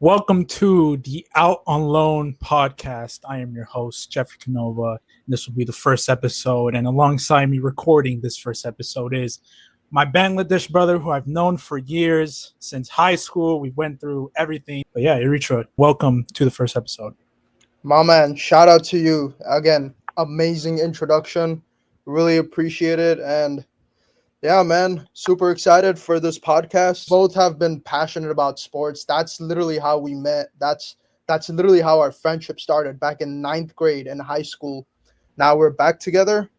Welcome to the Out on Loan podcast. I am your host, Jefrey Canova. This will be the first episode, and alongside me recording this first episode is my Bangladesh brother who I've known for years, since high school. We went through everything. But yeah, Aritra, welcome to the first episode. My man, shout out to you. Again, amazing introduction. Really appreciate it. And yeah, man, super excited for this podcast. Both have been passionate about sports. That's literally how we met. That's literally how our friendship started back in 9th grade in high school. Now we're back together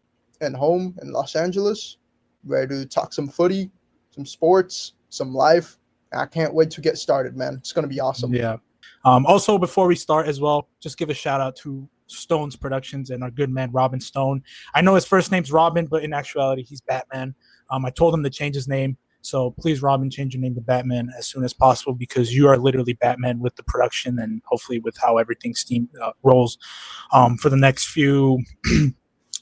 and home in Los Angeles, ready to talk some footy, some sports, some life. I can't wait to get started, man. It's going to be awesome. Yeah. Also, before we start as well, just give a shout out to Stone's Productions and our good man, Robin Stone. I know his first name's Robin, but in actuality, he's Batman. I told him to change his name. So please, Robin, change your name to Batman as soon as possible because you are literally Batman with the production and hopefully with how everything rolls for the next few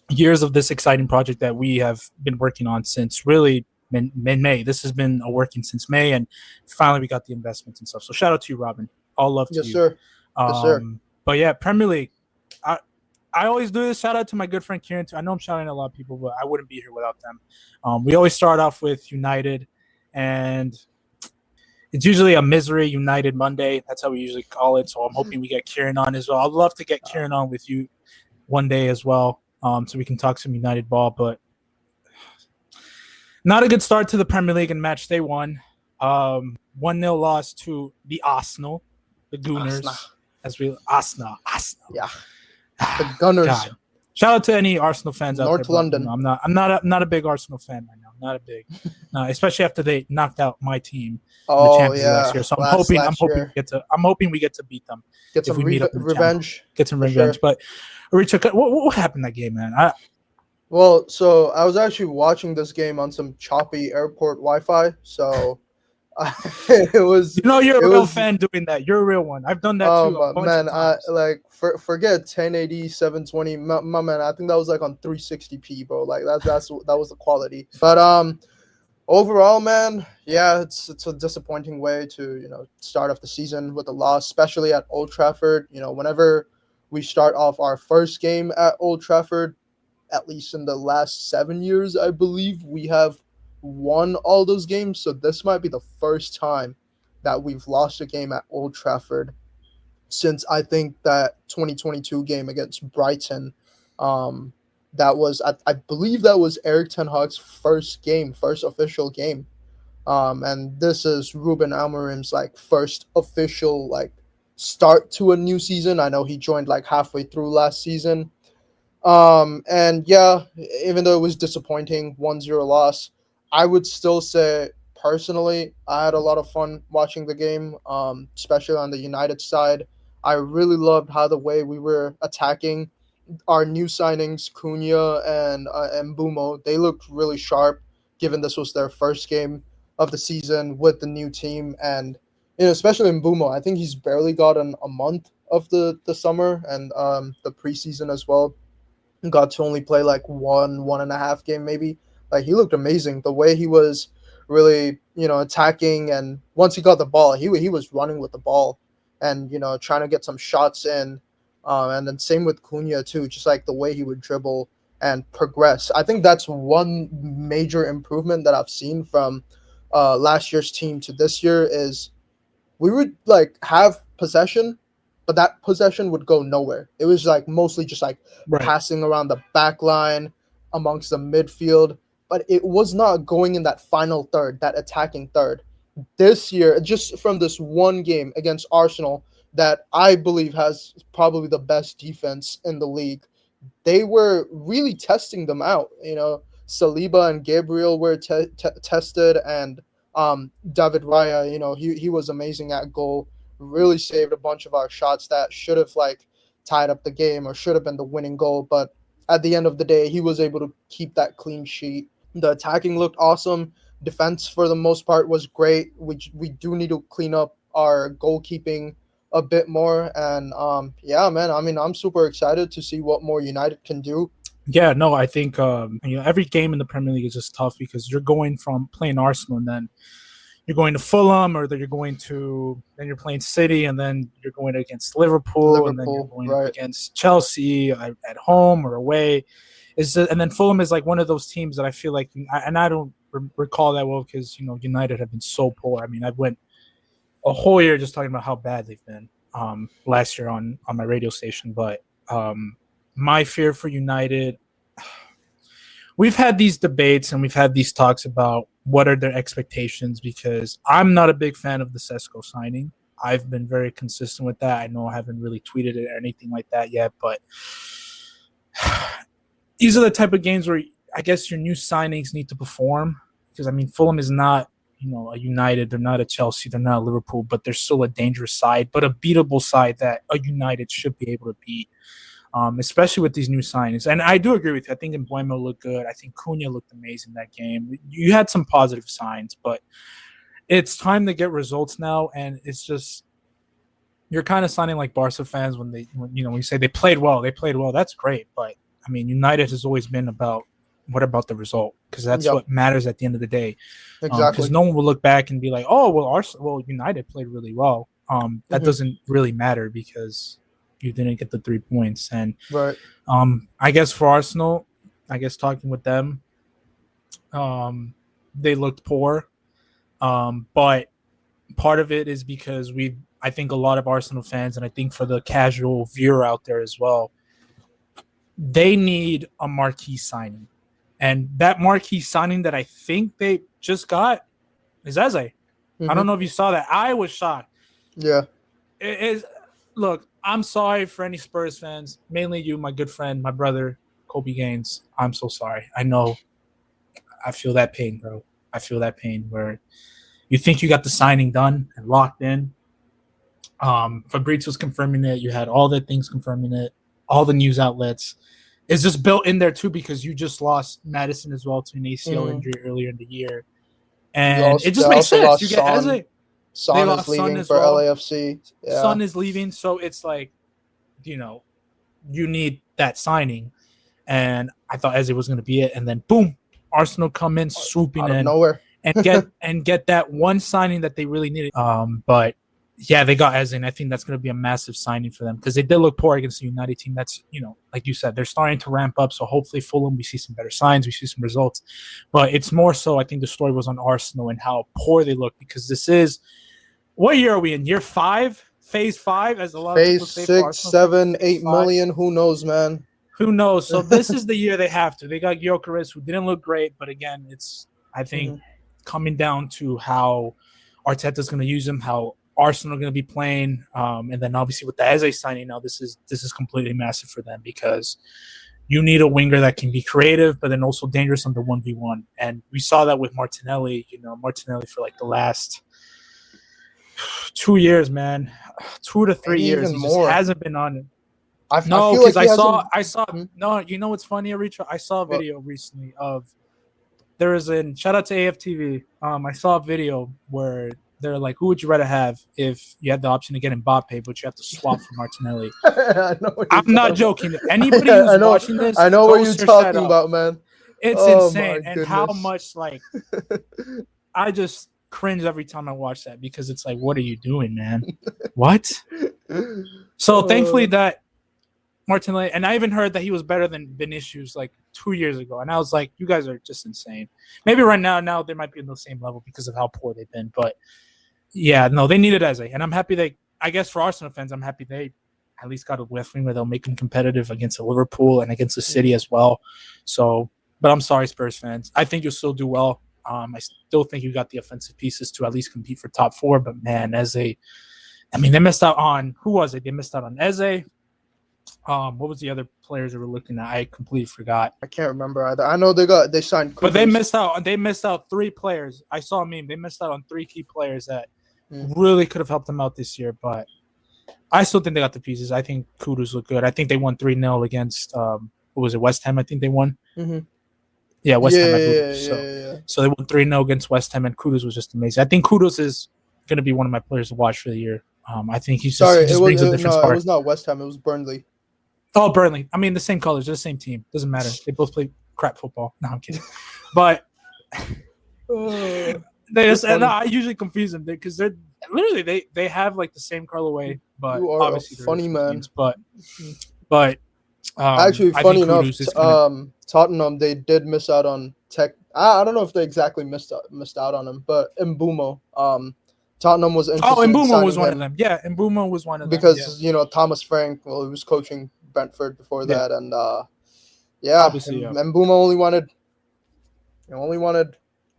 years of this exciting project that we have been working on since really May. This has been working since May, and finally we got the investments and stuff. So shout out to you, Robin. All love to Yes, you. sir. Yes, sir. But yeah, Premier League. I always do this. Shout out to my good friend Kieran too. I know I'm shouting at a lot of people, but I wouldn't be here without them. We always start off with United, and it's usually a misery United Monday. That's how we usually call it. So I'm hoping we get Kieran on as well. I'd love to get Kieran on with you one day as well, so we can talk some United ball. But not a good start to the Premier League in match day one. 1-0 loss to the Arsenal, the Gooners, Arsenal. Yeah. The Gunners. God. Shout out to any Arsenal fans out there. North London. You know, I'm not a big Arsenal fan right now. Not a big, especially after they knocked out my team in the Champions League last year. So I'm hoping we get to beat them. Get some revenge. Get some revenge. Sure. But Aritra, what happened that game, man? Well, so I was actually watching this game on some choppy airport Wi-Fi. So it was. You're a real fan doing that. You're a real one. I've done that too. Man, forget 1080, 720. My man, I think that was like on 360p, bro. Like that was the quality. But overall, man, yeah, it's a disappointing way to start off the season with a loss, especially at Old Trafford. Whenever we start off our first game at Old Trafford, at least in the last 7 years, I believe we have won all those games. So this might be the first time that we've lost a game at Old Trafford since I think that 2022 game against Brighton. That was I believe that was Erik ten Hag's first official game. And this is Ruben Amorim's first official start to a new season. I know he joined halfway through last season. And yeah, even though it was disappointing, 1-0 loss, I would still say personally, I had a lot of fun watching the game, especially on the United side. I really loved how the way we were attacking our new signings, Cunha and Mbeumo. They looked really sharp, given this was their first game of the season with the new team. And especially Mbeumo, I think he's barely gotten a month of the summer and the preseason as well. Got to only play 1.5 game maybe. He looked amazing. The way he was really, attacking, and once he got the ball, he was running with the ball and, trying to get some shots in. And then same with Cunha too, just the way he would dribble and progress. I think that's one major improvement that I've seen from last year's team to this year is we would have possession, but that possession would go nowhere. It was mostly just passing around the back line amongst the midfield. But it was not going in that final third, that attacking third. This year, just from this one game against Arsenal, that I believe has probably the best defense in the league, they were really testing them out. Saliba and Gabriel were tested, and David Raya, he was amazing at goal, really saved a bunch of our shots that should have tied up the game or should have been the winning goal. But at the end of the day, he was able to keep that clean sheet. The attacking looked awesome. Defense, for the most part, was great. We do need to clean up our goalkeeping a bit more. And, yeah, man, I mean, I'm super excited to see what more United can do. Yeah, no, I think every game in the Premier League is just tough because you're going from playing Arsenal and then you're going to Fulham, or that then you're playing City, and then you're going against Liverpool, and then you're going against Chelsea at home or away. And then Fulham is like one of those teams that I feel like, and I don't recall that well because United have been so poor. I mean, I went a whole year just talking about how bad they've been last year on my radio station. But my fear for United, we've had these debates and we've had these talks about what are their expectations, because I'm not a big fan of the Sesko signing. I've been very consistent with that. I know I haven't really tweeted it or anything like that yet, but these are the type of games where I guess your new signings need to perform, because, I mean, Fulham is not, a United. They're not a Chelsea. They're not a Liverpool, but they're still a dangerous side, but a beatable side that a United should be able to beat, especially with these new signings. And I do agree with you. I think Mbeumo looked good. I think Cunha looked amazing that game. You had some positive signs, but it's time to get results now, and it's just you're kind of sounding like Barca fans when you say they played well. They played well. That's great, but I mean, United has always been about what about the result, because that's what matters at the end of the day. Exactly. Because no one will look back and be like, "Oh, well, United played really well." That doesn't really matter because you didn't get the 3 points. And I guess for Arsenal, talking with them, they looked poor. But part of it is because I think a lot of Arsenal fans, and I think for the casual viewer out there as well, they need a marquee signing. And that marquee signing that I think they just got is Eze. I don't know if you saw that. I was shocked. Yeah. It is. Look, I'm sorry for any Spurs fans, mainly you, my good friend, my brother, Kobe Gaines. I'm so sorry. I know. I feel that pain, bro. I feel that pain where you think you got the signing done and locked in. Fabrizio's confirming it. You had all the things confirming it. All the news outlets. It's just built in there too because you just lost Madison as well to an ACL injury earlier in the year, and it just makes sense. You get Eze. Son is leaving for LAFC. Yeah. Son is leaving, so it's like, you need that signing, and I thought Eze was going to be it, and then boom, Arsenal come in swooping out of in nowhere and get that one signing that they really needed. But yeah, they got Eze, and I think that's going to be a massive signing for them because they did look poor against the United team. That's, like you said, they're starting to ramp up. So hopefully Fulham, we see some better signs, we see some results. But it's more so, I think the story was on Arsenal and how poor they look, because this is, what year are we in? Year 5? Phase 5? As a lot of people say. Phase 6, 7, 8 million. Who knows, man? Who knows? So this is the year they have to. They got Gyökeres, who didn't look great. But again, it's, I think, coming down to how Arteta's going to use him, how Arsenal are going to be playing, and then obviously with the Eze signing now, this is completely massive for them because you need a winger that can be creative, but then also dangerous on the 1v1. And we saw that with Martinelli. Martinelli for like the last 2 years, man, 2 to 3 years, he just hasn't been on it. No, because I saw. No, you know what's funny, Aritra? I saw a video recently of shout out to AFTV. I saw a video where they're like, who would you rather have if you had the option to get Mbappe, but you have to swap for Martinelli? I'm not joking. Anybody who's watching this, I know what you're talking about, man. It's insane. And how much, I just cringe every time I watch that because it's like, what are you doing, man? What? So thankfully that Martinelli, and I even heard that he was better than Vinicius 2 years ago. And I was like, you guys are just insane. Maybe right now they might be on the same level because of how poor they've been. But yeah, no, they needed Eze. And I'm happy I guess for Arsenal fans, I'm happy they at least got a left wing where they'll make them competitive against the Liverpool and against the City as well. So, but I'm sorry, Spurs fans. I think you'll still do well. I still think you got the offensive pieces to at least compete for top 4. But man, Eze, I mean, they missed out on, who was it? They missed out on Eze. What was the other players that we're looking at? I completely forgot. I can't remember either. I know they signed Kudus. But they missed out 3 players. I saw a meme. They missed out on 3 key players that really could have helped them out this year. But I still think they got the pieces. I think Kudus looked good. I think they won 3-0 against what was it, West Ham? I think they won. Yeah, West Ham. I believe. So they won 3-0 against West Ham, and Kudus was just amazing. I think Kudus is going to be one of my players to watch for the year. I think he just brings a different spark. It was not West Ham. It was Burnley. Oh, Burnley. I mean, the same colors. They're the same team. Doesn't matter. They both play crap football. No, I'm kidding. But And I usually confuse them because they're literally they have like the same colorway, but You are obviously a funny man. teams, but actually, I funny think enough, Tottenham they did miss out on Tech. I don't know if they exactly missed out on him, but Mbumo, Tottenham was interested in Mbumo signing was one him of them. Yeah, Mbumo was one of them because Thomas Frank, well, he was coaching Brentford before that, and obviously, Mbumo only wanted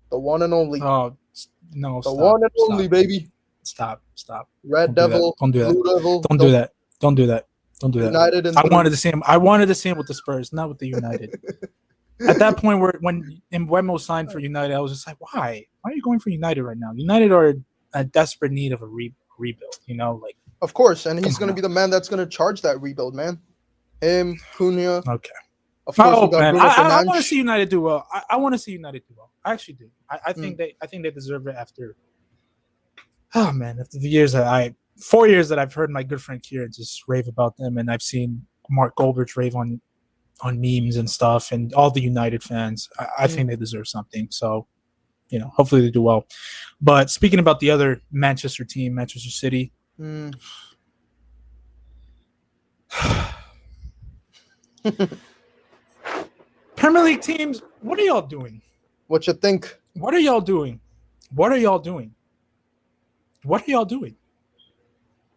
the one and only. Oh no! The one and only, baby. Stop! Red Devil, Don't do that. Blue Devil. Don't do that. Don't do that. Don't do that. United and I wanted to see him with the Spurs, not with the United. At that point, when Mbeumo signed for United, I was just like, why? Why are you going for United right now? United are a desperate need of a rebuild. Like. Of course, and he's going to be the man that's going to charge that rebuild, man. Him, Cunha. Okay. Of course, man. I want to see United do well. I want to see United do well. I actually do. I think they deserve it after. Oh man, after the years that 4 years that I've heard my good friend Kieran just rave about them, and I've seen Mark Goldberg rave on memes and stuff, and all the United fans. I think they deserve something. So, hopefully they do well. But speaking about the other Manchester team, Manchester City. Premier League teams, what are y'all doing? What you think? What are y'all doing? What are y'all doing? What are y'all doing?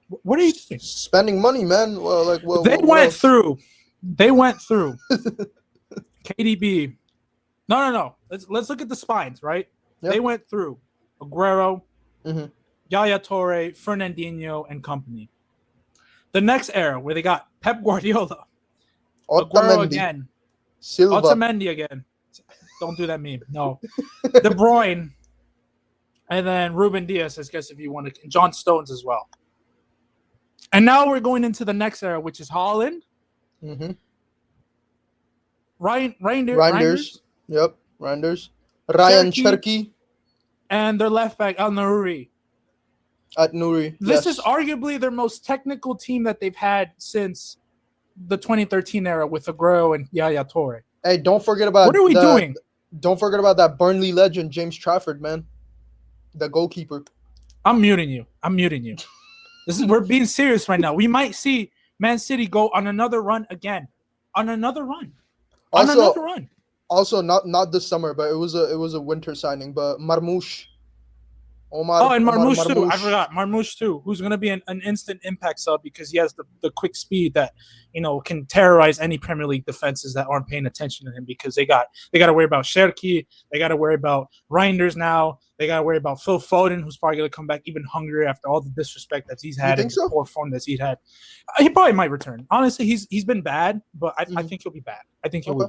What are you doing? Spending money, man. They went through. KDB. No. Let's look at the spines, right? Yep. They went through Aguero, Yaya Toure, Fernandinho, and company. The next era where they got Pep Guardiola, Aguero again, Silva, Otamendi again. Don't do that meme. No, De Bruyne, and then Ruben Diaz. I guess if you want to, John Stones as well. And now we're going into the next era, which is Haaland. Reinders. Yep, Reinders. Ryan Cherki. And their left back, Al-Nouri. This is arguably their most technical team that they've had since the 2013 era with Aguero and Yaya Toure. Hey, don't forget about what are we doing? Don't forget about that Burnley legend, James Trafford, man. The goalkeeper. I'm muting you. We're being serious right now. We might see Man City go on another run again. Also, not this summer, but it was a winter signing. But Marmoush. And Marmoush too. I forgot Marmoush too, who's going to be an instant impact sub because he has the quick speed that can terrorize any Premier League defenses that aren't paying attention to him because they got to worry about Cherki, they got to worry about Reinders now, they got to worry about Phil Foden, who's probably going to come back even hungrier after all the disrespect that he's had and the poor form that he's had. He probably might return. Honestly, he's been bad, but I think he'll be back. I think he will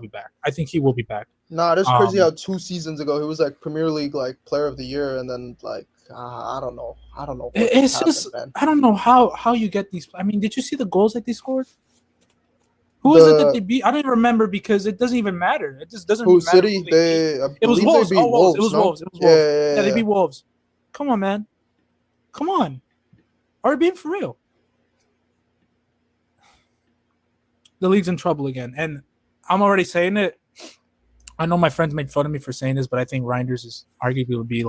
be back. Nah, that's crazy how 2 seasons ago he was like Premier League player of the year, and then I don't know. It's just man. I don't know how you get these. I mean, did you see the goals that they scored? Who is it that they beat? I don't even remember because it doesn't even matter. It just doesn't matter. City? It was Wolves. Wolves. It was Wolves. Yeah, they beat Wolves. Come on, man. Come on. Are we being for real? The league's in trouble again, and I'm already saying it. I know my friends made fun of me for saying this, but I think Reinders is arguably would be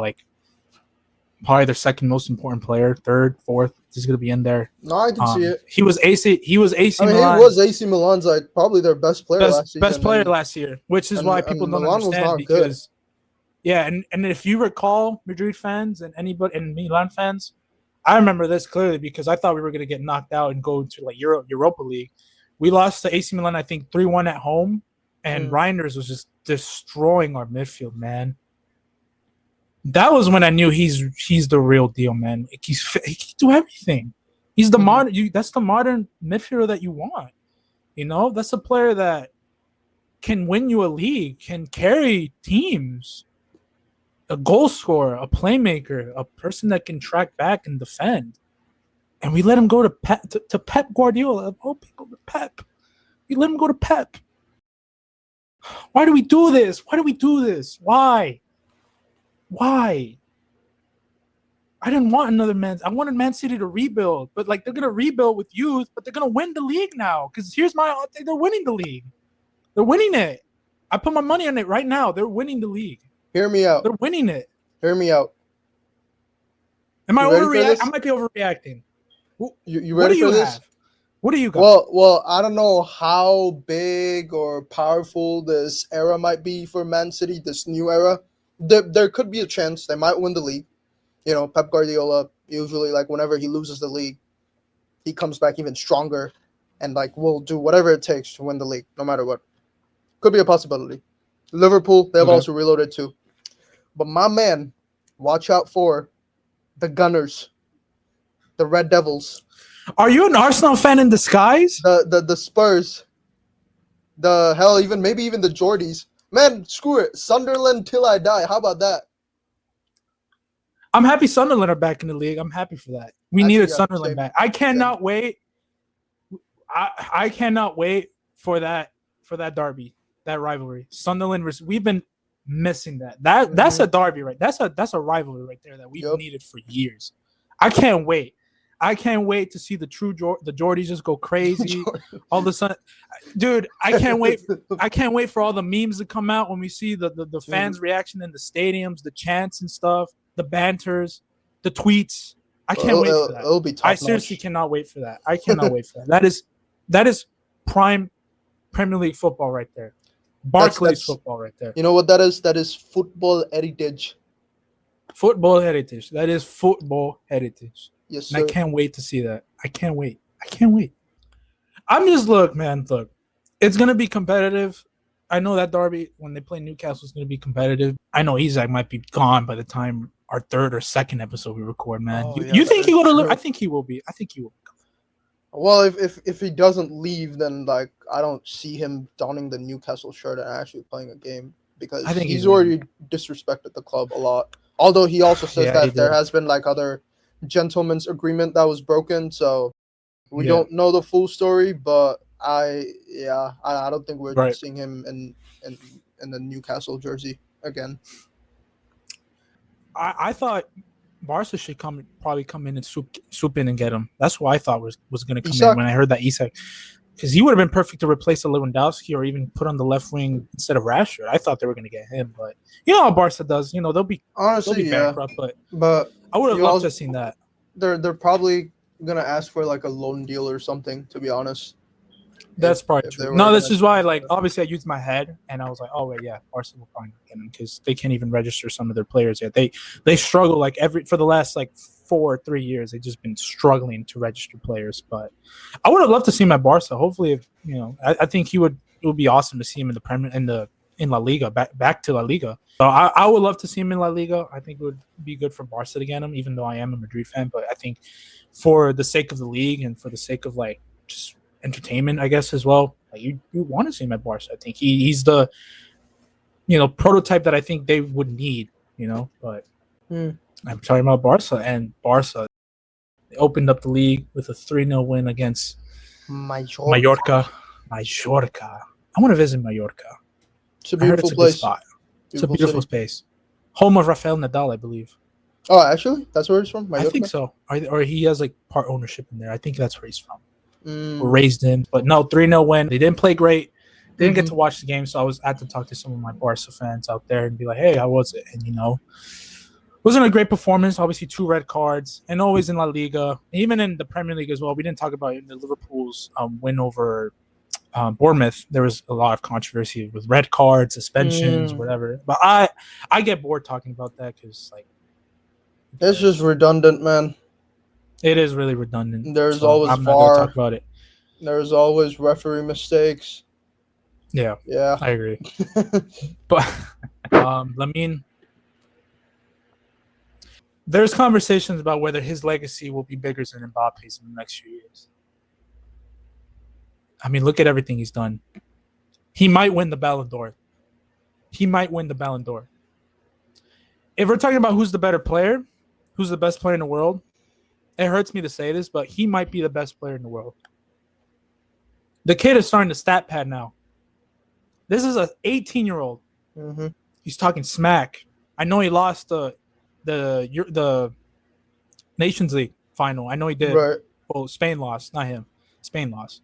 probably their second most important player, third, fourth. He's going to be in there. No, I can see it. He was AC Milan. He was AC Milan's probably their best player last season. Best player last year, which is why people don't understand because and if you recall, Madrid fans and anybody and Milan fans, I remember this clearly because I thought we were going to get knocked out and go into Europa League. We lost to AC Milan, I think 3-1 at home, and Reinders was just destroying our midfield, man. That was when I knew he's the real deal, man. He can do everything. He's the modern. That's the modern midfielder that you want. That's a player that can win you a league, can carry teams, a goal scorer, a playmaker, a person that can track back and defend. And we let him go to Pep Guardiola. Of all people, to Pep. We let him go to Pep. Why do we do this? Why? I didn't want another I wanted Man City to rebuild, but they're gonna rebuild with youth, but they're gonna win the league now. Because here's they're winning the league. They're winning it. I put my money on it right now. They're winning the league. Hear me out. They're winning it. Hear me out. Am I You ready for overreacting? this? I might be overreacting. You What ready do you for this? have? What do you got? Well, I don't know how big or powerful this era might be for Man City, this new era. There could be a chance they might win the league. You know, Pep Guardiola, usually, like, whenever he loses the league, he comes back even stronger and, like, will do whatever it takes to win the league, no matter what. Could be a possibility. Liverpool, they've Okay. also reloaded too. But my man, watch out for the Gunners, the Red Devils, Are you an Arsenal fan in disguise? the Spurs, the hell, maybe even the Geordies. Man, screw it. Sunderland till I die. How about that? I'm happy Sunderland are back in the league. I'm happy for that. We Actually, needed yeah, Sunderland same. back. I cannot wait. I cannot wait for that derby, that rivalry. Sunderland versus, we've been missing that. That's a derby, right? That's a rivalry right there that we've needed for years. I can't wait. I can't wait to see the Geordies just go crazy. All of a sudden, dude, I can't wait. I can't wait for all the memes to come out when we see the fans' reaction in the stadiums, the chants and stuff, the banters, the tweets. I can't wait for that. It'll be top I seriously cannot wait for that. I cannot wait for that. That is prime Premier League football right there. Barclays football right there. You know what that is? That is football heritage. Football heritage. That is football heritage. Yes, sir. And I can't wait to see that. I can't wait. I'm just, look, it's going to be competitive. I know that derby, when they play Newcastle, is going to be competitive. I know Isak might be gone by the time our third or second episode we record, man. You think he will? I think he will be. Well, if he doesn't leave, then, like, I don't see him donning the Newcastle shirt and actually playing a game, because I think he's already disrespected the club a lot. Although he also says that there has been, like, other gentleman's agreement that was broken, so we don't know the full story. But I don't think we're seeing him in the Newcastle jersey again. I thought Barca should probably come in and swoop in and get him. That's what I thought was going to come in when I heard that Isak, because he would have been perfect to replace a Lewandowski or even put on the left wing instead of Rashford. I thought they were going to get him, but you know how Barca does. You know, they'll be bankrupt, but I would have loved to have seen that. They're probably going to ask for, like, a loan deal or something, to be honest. That's probably true. No, this is why, like, obviously I used my head and I was like, oh wait, yeah, Barca will probably get him, because they can't even register some of their players yet. They struggle, like, for the last, like, 4 or 3 years. They've just been struggling to register players. But I would have loved to see him at Barca. Hopefully, if I think it would be awesome to see him in the Premier in La Liga, back to La Liga. So I would love to see him in La Liga. I think it would be good for Barca to get him, even though I am a Madrid fan. But I think for the sake of the league and for the sake of, like, just entertainment, I guess, as well, like, you want to see him at Barca. I think he's the prototype that I think they would need, but I'm talking about Barca, and Barca, they opened up the league with a 3-0 win against Mallorca. I want to visit Mallorca. It's a beautiful place. Spot. It's a beautiful space. Home of Rafael Nadal, I believe. Oh, actually? That's where he's from? Mallorca? I think so. Or he has, like, part ownership in there. I think that's where he's from. Or raised in. But no, 3-0 win. They didn't play great. They didn't get to watch the game, so I had to talk to some of my Barca fans out there and be like, hey, how was it? And, wasn't a great performance. Obviously, 2 red cards. And always in La Liga, even in the Premier League as well. We didn't talk about it in the Liverpool's win over Bournemouth. There was a lot of controversy with red cards, suspensions, whatever. But I get bored talking about that, because, like, it's just redundant, man. It is really redundant. There's always I'm not going to talk about it. There's always referee mistakes. Yeah, I agree. But there's conversations about whether his legacy will be bigger than Mbappe's in the next few years. I mean, look at everything he's done. He might win the Ballon d'Or. If we're talking about who's the better player, who's the best player in the world, it hurts me to say this, but he might be the best player in the world. The kid is starting to stat pad now. This is an 18-year-old. He's talking smack. I know he lost the Nations League final. I know he did. Right. Well, Spain lost, not him. Spain lost.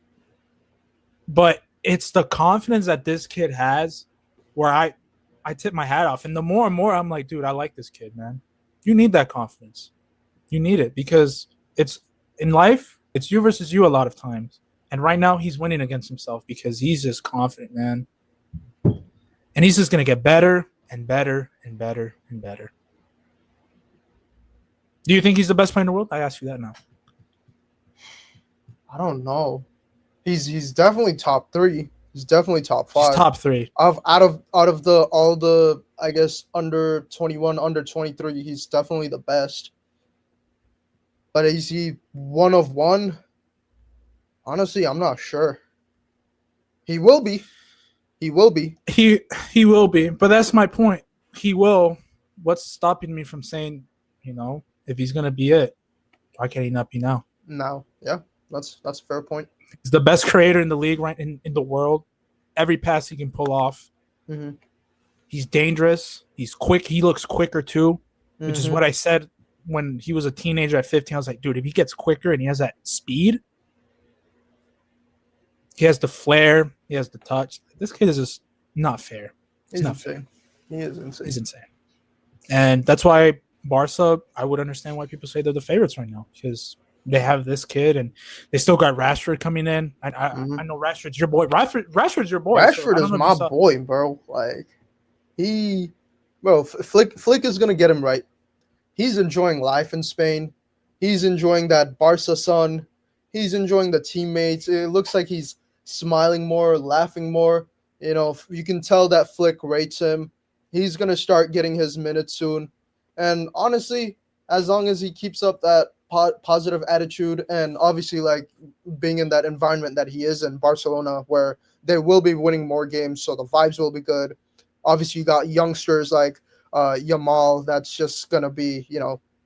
But it's the confidence that this kid has where I tip my hat off. And the more and more I'm like, dude, I like this kid, man. You need that confidence. You need it because it's in life, it's you versus you a lot of times. And right now he's winning against himself because he's just confident, man. And he's just going to get better and better and better and better. Do you think he's the best player in the world? I ask you that now. I don't know. He's definitely top 3. He's definitely top 5. He's top 3. Out of all the I guess under 21, under 23, he's definitely the best. But is he one of one? Honestly, I'm not sure. He will be. He will be. He will be. But that's my point. He will. What's stopping me from saying, if he's gonna be it, why can't he not be now? No. Yeah. That's a fair point. He's the best creator in the league, right, in the world. Every pass he can pull off. Mm-hmm. He's dangerous. He's quick. He looks quicker too, which is what I said when he was a teenager at 15. I was like, dude, if he gets quicker and he has that speed, he has the flair, he has the touch. This kid is just not fair. He's not insane. He is insane. He's insane. And that's why Barca, I would understand why people say they're the favorites right now because they have this kid, and they still got Rashford coming in. I know Rashford's your boy. Rashford's your boy. Rashford is my boy, bro. Like Flick is gonna get him right. He's enjoying life in Spain. He's enjoying that Barca sun. He's enjoying the teammates. It looks like he's smiling more, laughing more. You can tell that Flick rates him. He's gonna start getting his minutes soon. And honestly, as long as he keeps up that positive attitude and obviously like being in that environment that he is in Barcelona where they will be winning more games, so the vibes will be good. Obviously you got youngsters like Yamal that's just gonna be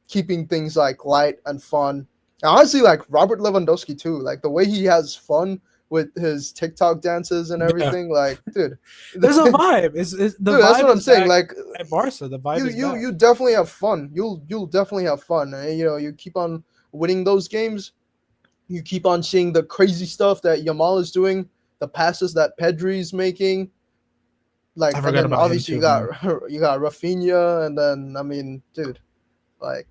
keeping things like light and fun. And honestly, like Robert Lewandowski too, like the way he has fun with his TikTok dances and everything. Like, dude, there's a vibe. Dude, that's what I'm saying. Like at Barca, the vibe is back. You definitely have fun. You'll definitely have fun. And, you keep on winning those games. You keep on seeing the crazy stuff that Yamal is doing, the passes that Pedri's making. Like, and then obviously you got Rafinha, and then I mean, dude, like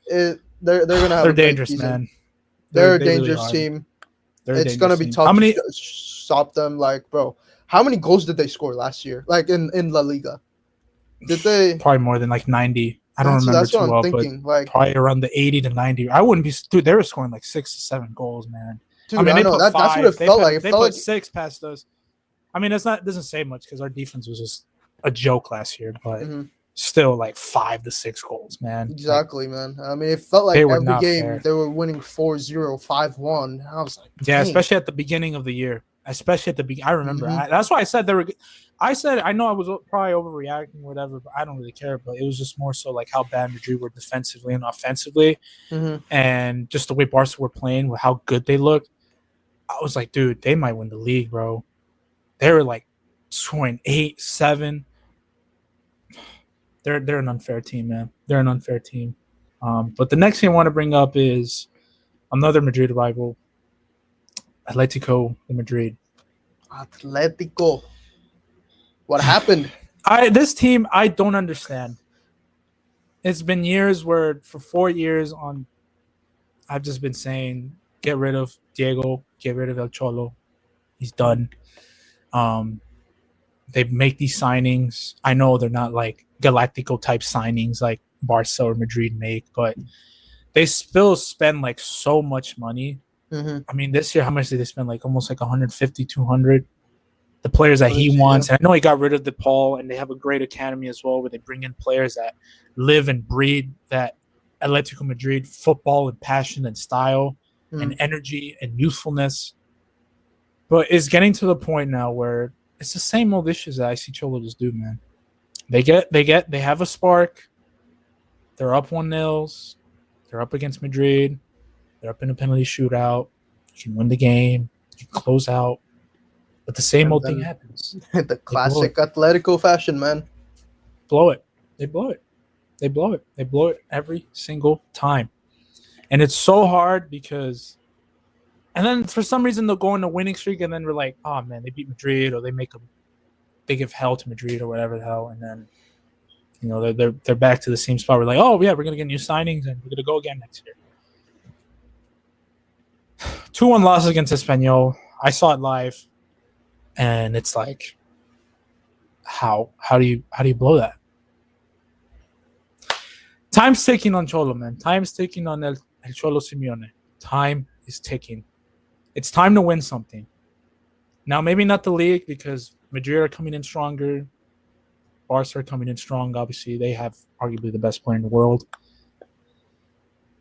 they're gonna have. They're dangerous, man. They're a dangerous really team. It's gonna be tough to stop them. Like, bro, how many goals did they score last year? Like in La Liga, did they? Probably more than like 90. I don't remember that's too what I'm well, thinking. but like probably around the 80 to 90. I wouldn't be. Dude, they were scoring like 6 to 7 goals, man. Dude, I mean, that's what it felt like. They put 6 past us. I mean, it doesn't say much because our defense was just a joke last year, but still like 5 to 6 goals, man. Exactly, man. I mean, it felt like every game they were winning 4-0, 5-1. I was like, yeah, especially at the beginning of the year. Especially at the beginning, I remember. That's why I said they were. I said I know I was probably overreacting, or whatever, but I don't really care. But it was just more so like how bad Madrid were defensively and offensively, and just the way Barca were playing with how good they looked. I was like, dude, they might win the league, bro. They were like scoring 8, 7. They're an unfair team, man. They're an unfair team. But the next thing I want to bring up is another Madrid rival, Atletico de Madrid. Atletico. What happened? This team, I don't understand. It's been years where for 4 years I've just been saying, get rid of Diego, get rid of El Cholo. He's done. They make these signings. I know they're not like Galactico type signings like Barca or Madrid make, but they still spend like so much money. I mean, this year, how much did they spend? Like almost like 150, 200. The players that he wants. And I know he got rid of DePaul, and they have a great academy as well where they bring in players that live and breathe that Atletico Madrid football and passion and style and energy and youthfulness. But it's getting to the point now where it's the same old issues that I see Cholo just do, man. They have a spark. They're up 1-0. They're up against Madrid. They're up in a penalty shootout. You can win the game. You can close out. But the same old thing happens. The classic Atletico fashion, man. Blow it. They blow it. They blow it. They blow it every single time. And it's so hard because – and then for some reason they'll go on a winning streak and then we're like, oh, man, they beat Madrid or they give hell to Madrid or whatever the hell. And then, You know, they're back to the same spot. We're like, oh yeah, we're gonna get new signings and we're gonna go again next year. 2-1 loss against Espanyol. I saw it live, and it's like, how do you blow that? Time's ticking on Cholo, man. Time's ticking on El Cholo Simeone. Time is ticking. It's time to win something. Now, maybe not the league because Madrid are coming in stronger. Barca are coming in strong. Obviously, they have arguably the best player in the world.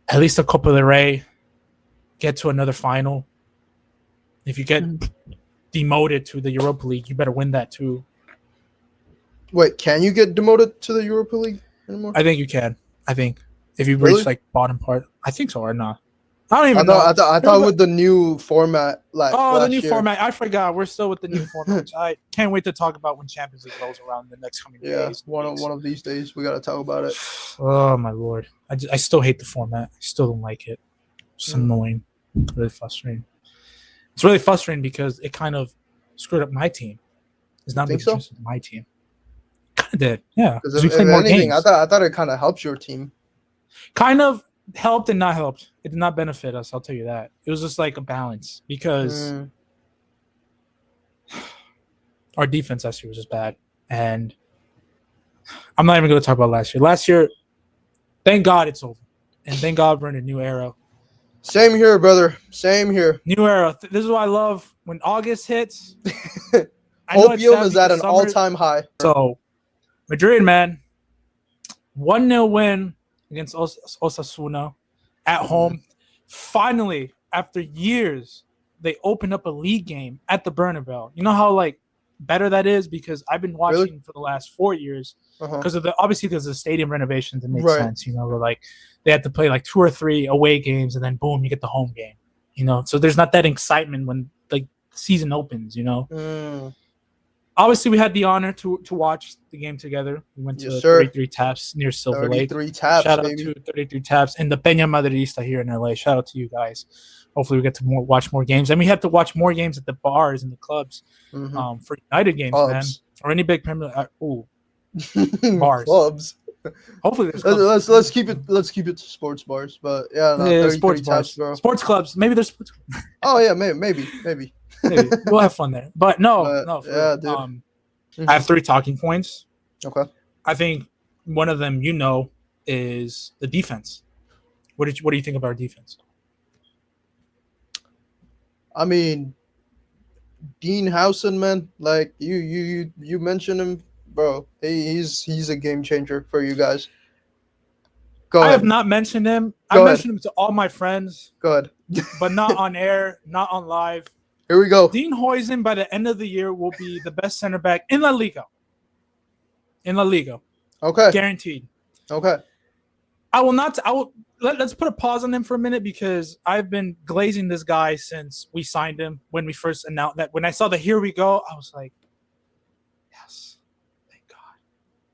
At least a Copa del Rey. Get to another final. If you get demoted to the Europa League, you better win that too. Wait, can you get demoted to the Europa League anymore? I think you can. I think if you Really? reach like bottom part, I think so or not. I don't even know. I thought with the new format, like the new year. format. I forgot. We're still with the new format. I can't wait to talk about when Champions League rolls around the next coming days. One of these days we gotta talk about it. Oh my lord! I still hate the format. I still don't like it. It's annoying. Really frustrating. It's really frustrating because it kind of screwed up my team. It's not just my team. Kind of did, yeah. Because if anything, I thought it kind of helps your team. Kind of helped and not helped. It did not benefit us. I'll tell you that. It was just like a balance because our defense last year was just bad, and I'm not even going to talk about last year. Last year, thank God it's over, and thank God we're in a new era. Same here, brother. Same here. New era. This is what I love when August hits. Opium is at an all-time high. So, Madrid, man, 1-0 win against Osasuna at home. Finally, after years, they opened up a league game at the Bernabeu. You know how like better that is because I've been watching for the last 4 years because of the stadium renovations. It makes sense, you know. Where like they had to play like 2 or 3 away games, and then boom, you get the home game. You know, so there's not that excitement when like the season opens. You know. Obviously, we had the honor to watch the game together. We went to 33 Taps near Silver Lake. 33 Taps, shout out to 33 Taps and the Peña Madridista here in LA. Shout out to you guys. Hopefully, we get to watch more games. And we have to watch more games at the bars and the clubs for United games, man. Or any big Premier bars. Clubs. Hopefully, there's clubs. Let's keep it to sports bars. But yeah, sports bars. Bro. Sports clubs. Maybe there's sports clubs. Oh, yeah, maybe. Maybe. We'll have fun there. But no. Yeah, dude. I have 3 talking points. Okay. I think one of them, is the defense. What do you think about our defense? I mean, Dean Howson, man, like you mentioned him, bro. He's a game changer for you guys. Go ahead. I have not mentioned him. I mentioned him to all my friends. Go ahead. But not on air, not on live. Here we go. Dean Huijsen, by the end of the year, will be the best center back in La Liga. Okay. Guaranteed. Okay. Let's put a pause on him for a minute because I've been glazing this guy since we signed him. When we first announced that, when I saw the "Here we go," I was like, "Yes, thank God,"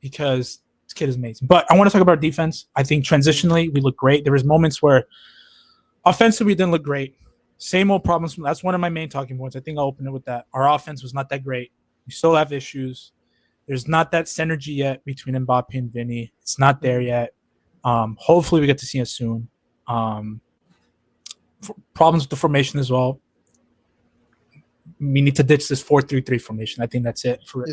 because this kid is amazing. But I want to talk about defense. I think transitionally we look great. There was moments where offensively we didn't look great. Same old problems. That's one of my main talking points. I think I'll open it with that. Our offense was not that great. We still have issues. There's not that synergy yet between Mbappe and Vinny. It's not there yet. Hopefully we get to see it soon. Problems with the formation as well. We need to ditch this 4-3-3 formation. I think that's it for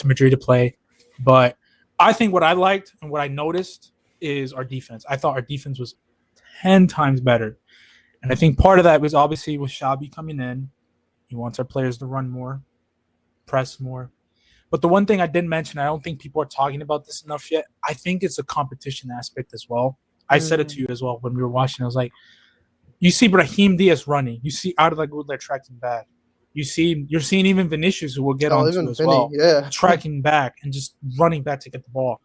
Madrid to play. But I think what I liked and what I noticed is our defense. I thought our defense was 10 times better. And I think part of that was obviously with Xabi coming in. He wants our players to run more, press more. But the one thing I didn't mention, I don't think people are talking about this enough yet. I think it's a competition aspect as well. I said it to you as well when we were watching. I was like, you see Brahim Diaz running. You see Aritra Güler tracking back. You're seeing even Vinicius, who we'll get on to as well, tracking back and just running back to get the ball.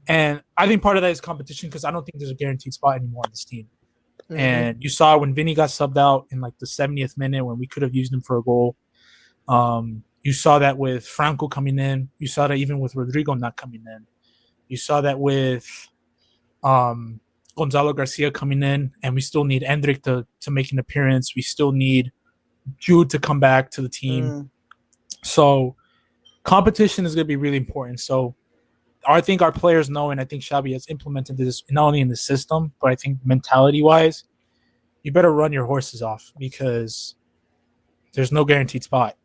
And I think part of that is competition because I don't think there's a guaranteed spot anymore on this team. And you saw when Vinny got subbed out in like the 70th minute when we could have used him for a goal. You saw that with Franco coming in. You saw that even with Rodrigo not coming in. You saw that with Gonzalo Garcia coming in, and we still need Endrick to make an appearance. We still need Jude to come back to the team. So competition is going to be really important. So I think our players know, and I think Xabi has implemented this not only in the system, but I think mentality-wise, you better run your horses off because there's no guaranteed spot.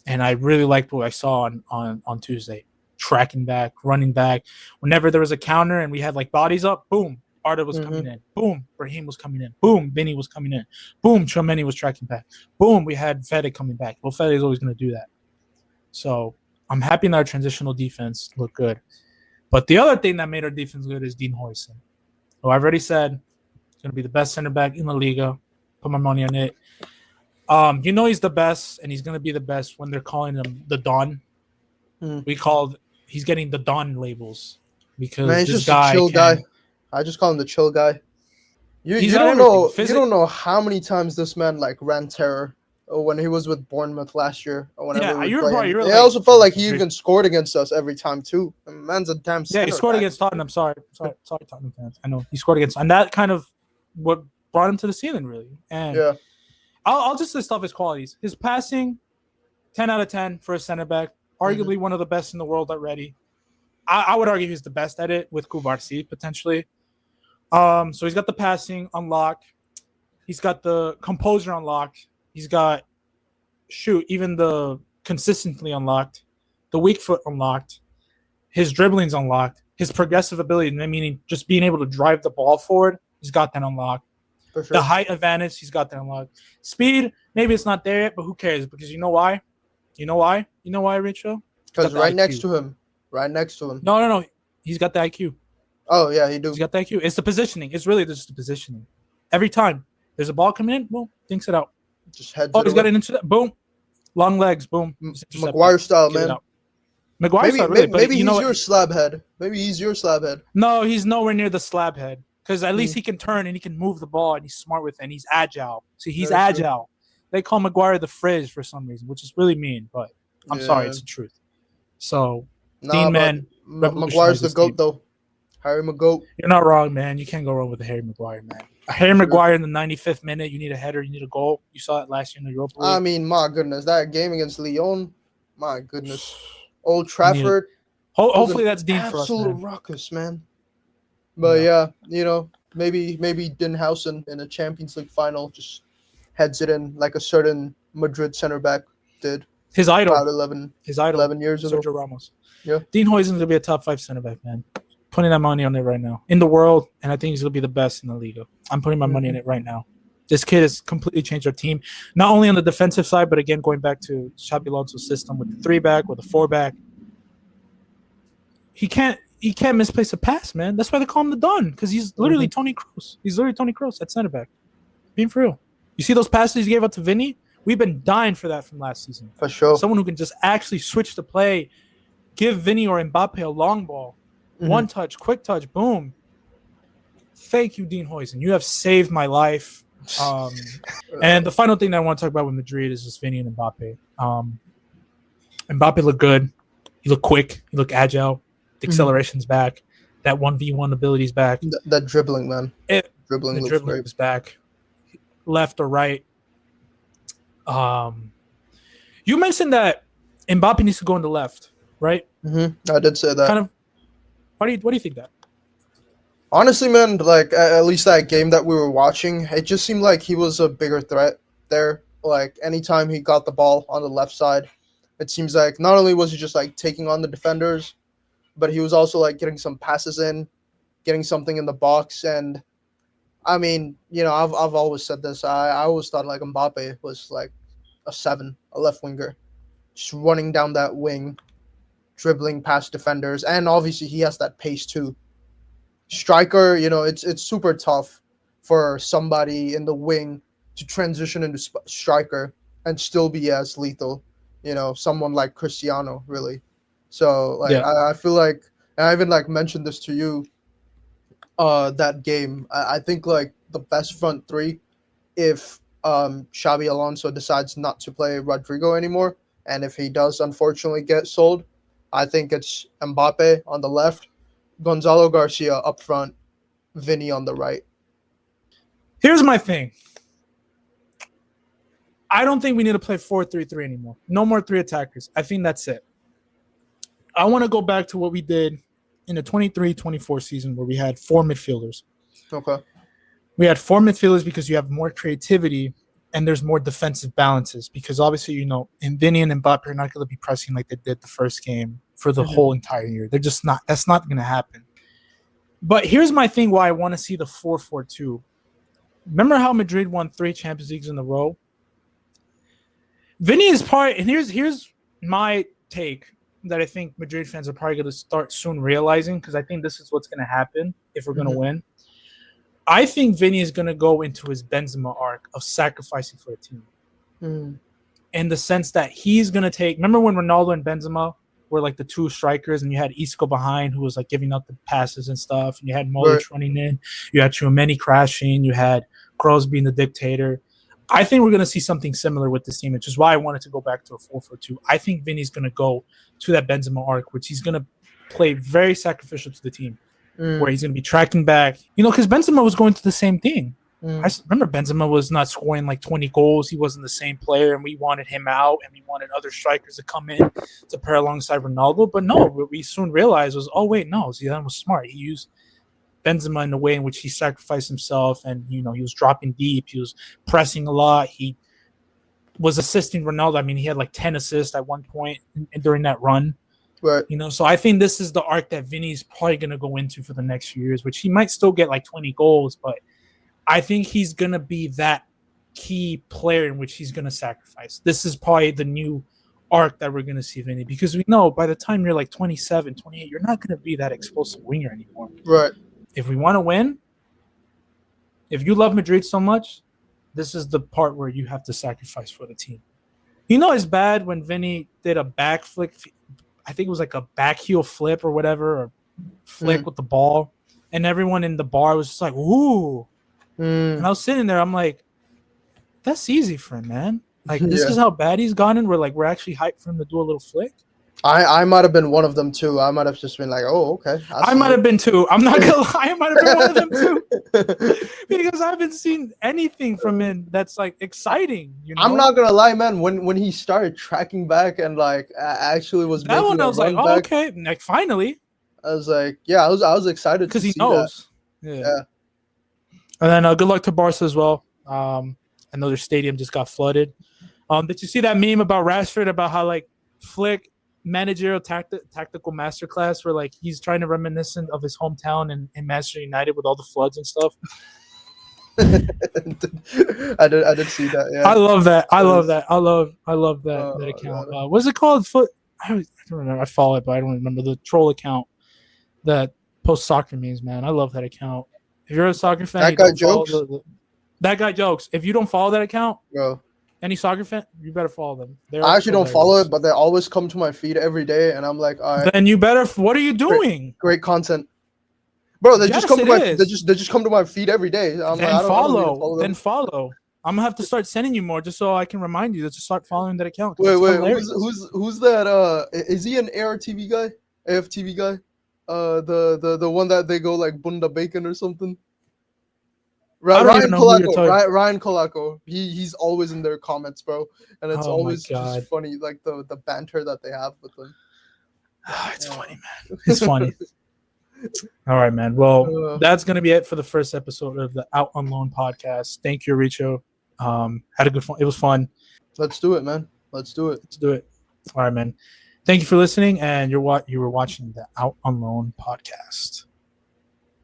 And I really liked what I saw on Tuesday. Tracking back, running back. Whenever there was a counter and we had like bodies up, boom, Arda was coming in. Boom, Raheem was coming in. Boom, Vinny was coming in. Boom, Tchouaméni was tracking back. Boom, we had Fede coming back. Well, Fede is always going to do that. So I'm happy that our transitional defense looked good. But the other thing that made our defense good is Dean Huijsen, who I've already said is going to be the best center back in La Liga. Put my money on it. He's the best, and he's going to be the best when they're calling him the Don. He's getting the Don labels because Man, he's this just guy a chill guy. I just call him the chill guy. You don't know how many times this man like ran terror when he was with Bournemouth last year or whenever we played. I also felt like he even scored against us every time too. The man's a damn center. Yeah, he scored against Tottenham. Sorry, Tottenham fans. I know he scored against, and that kind of what brought him to the ceiling, really. And yeah, I'll just list off his qualities. His passing, 10 out of 10 for a center back. Arguably one of the best in the world already. I would argue he's the best at it with Kubarsi potentially. So he's got the passing unlocked. He's got the composure unlocked. He's got even the consistently unlocked. The weak foot unlocked. His dribbling's unlocked. His progressive ability, meaning just being able to drive the ball forward, he's got that unlocked. For sure. The height advantage, he's got that unlocked. Speed, maybe it's not there yet, but who cares? Because you know why? You know why, Aritra? Because right next to him. No. He's got the IQ. Oh, yeah, he do. He's got the IQ. It's the positioning. It's really just the positioning. Every time there's a ball coming in, boom, thinks it out. Just heads he's got it into that. Boom. Long legs, boom. Maguire style, man. Maguire style, really. Maybe he's your slab head. No, he's nowhere near the slab head. Because at least he can turn and he can move the ball and he's smart with it and he's agile. See, he's agile. True. They call Maguire the frizz for some reason, which is really mean, but I'm sorry, it's the truth. So, Dean, man. Maguire's the GOAT, though. Harry Maguire. You're not wrong, man. You can't go wrong with a Harry Maguire, man. A Harry Maguire in the 95th minute, you need a header, you need a goal. You saw it last year in the Europa League. I mean, my goodness, that game against Lyon, my goodness. Old Trafford. Hopefully that's Dean for us, absolute ruckus, man. But maybe Dinhausen in a Champions League final just heads it in like a certain Madrid center back did. His idol. About 11 years ago. Sergio Ramos. Yeah. Dean Huijsen's going to be a top 5 center back, man. Putting that money on it right now. In the world, and I think he's going to be the best in the Liga. I'm putting my money in it right now. This kid has completely changed our team, not only on the defensive side, but again, going back to Xabi Alonso's system with the 3-back, with the 4-back. He can't misplace a pass, man. That's why they call him the Don, because he's literally Toni Kroos. He's literally Toni Kroos at center back. Being for real. You see those passes he gave out to Vinny? We've been dying for that from last season. For sure. Someone who can just actually switch the play, give Vinny or Mbappe a long ball. One touch, quick touch, boom. Thank you, Dean Huijsen. You have saved my life. And the final thing that I want to talk about with Madrid is just Vinny and Mbappe. Mbappe looked good. He looked quick. He looked agile. The acceleration's back. That 1v1 ability's back. That dribbling, man. The dribbling was back. Left or right. You mentioned that Mbappe needs to go on the left, right? I did say that. Kind of. What do you think that? Honestly, man, like at least that game that we were watching, it just seemed like he was a bigger threat there. Like anytime he got the ball on the left side, it seems like not only was he just like taking on the defenders, but he was also like getting some passes in, getting something in the box. And I mean, I've always said this. I always thought like Mbappe was like a 7, a left winger, just running down that wing, dribbling past defenders, and obviously he has that pace too. Striker, it's super tough for somebody in the wing to transition into striker and still be as lethal. Someone like Cristiano, really. So like I feel like, and I even like mentioned this to you. That game, I think like the best front three, if Xabi Alonso decides not to play Rodrigo anymore, and if he does unfortunately get sold, I think it's Mbappe on the left, Gonzalo Garcia up front, Vinny on the right. Here's my thing. I don't think we need to play 4-3-3 anymore. No more 3 attackers. I think that's it. I want to go back to what we did in the 23-24 season where we had 4 midfielders. Okay. We had 4 midfielders because you have more creativity and there's more defensive balances because obviously, and Vinny and Mbappe are not going to be pressing like they did the first game for the whole entire year. They're just not. That's not going to happen. But here's my thing why I want to see the 4-4-2. Remember how Madrid won 3 Champions Leagues in a row? Vinny is part, and here's my take that I think Madrid fans are probably going to start soon realizing, because I think this is what's going to happen if we're going to win. I think Vinny is going to go into his Benzema arc of sacrificing for a team. In the sense that he's going to take – remember when Ronaldo and Benzema were like the 2 strikers and you had Isco behind who was like giving out the passes and stuff, and you had Modric running in, you had Tchouaméni crashing, you had Kroos being the dictator. I think we're going to see something similar with this team, which is why I wanted to go back to a 4-4-2. I think Vinny's going to go to that Benzema arc, which he's going to play very sacrificial to the team, where he's going to be tracking back. Because Benzema was going through the same thing. I remember Benzema was not scoring like 20 goals. He wasn't the same player, and we wanted him out, and we wanted other strikers to come in to pair alongside Ronaldo. But no, what we soon realized was, oh, wait, no, Zidane was smart. He used Benzema in the way in which he sacrificed himself, and he was dropping deep, he was pressing a lot, he was assisting Ronaldo. I mean, he had like 10 assists at one point during that run, right? So I think this is the arc that Vinny's probably going to go into for the next few years, which he might still get like 20 goals, but I think he's going to be that key player in which he's going to sacrifice. This is probably the new arc that we're going to see Vinny, because we know by the time you're like 27, 28, you're not going to be that explosive winger anymore, right? If we want to win, if you love Madrid so much, this is the part where you have to sacrifice for the team. It's bad when Vinny did a back flick. I think it was like a back heel flip or whatever, or flick with the ball. And everyone in the bar was just like, ooh. And I was sitting there, I'm like, that's easy for him, man. Like, this is how bad he's gotten. We're actually hyped for him to do a little flick. I might have been one of them too. I might have just been like, oh, okay. I might have been too. I'm not gonna lie, I might have been one of them too. Because I haven't seen anything from him that's like exciting. I'm not gonna lie, man. When he started tracking back and like actually was that one, I was like, oh, okay, like finally. I was like, yeah, I was excited because he knows. That. Yeah. And then good luck to Barca as well. I know their stadium just got flooded. Did you see that meme about Rashford about how like Flick managerial tactical masterclass where like he's trying to reminiscent of his hometown in Manchester United with all the floods and stuff? I did see that. Yeah, I love that. I love that account. What's it called? I don't remember. I follow it, but I don't remember the troll account that posts soccer memes. Man, I love that account. If you're a soccer fan, that guy jokes. That guy jokes. If you don't follow that account, bro, any soccer fan, you better follow them. I actually don't follow it, but they always come to my feed every day, and I'm like, all right. Then you better. What are you doing? Great content, bro. They just come to my. They just come to my feed every day. I'm then like, follow. Then follow. I'm gonna have to start sending you more just so I can remind you to start following that account. Wait, who's that? Is he an ARTV guy? AFTV guy? The one that they go like Bunda Bacon or something. Ryan Colaco. He's always in their comments, bro, and it's always just funny, like the banter that they have with them. It's funny, man. It's funny. All right, man. Well, that's gonna be it for the first episode of the Out on Loan podcast. Thank you, Richo. Had a good fun. It was fun. Let's do it, man. Let's do it. All right, man. Thank you for listening, and you were watching the Out on Loan podcast.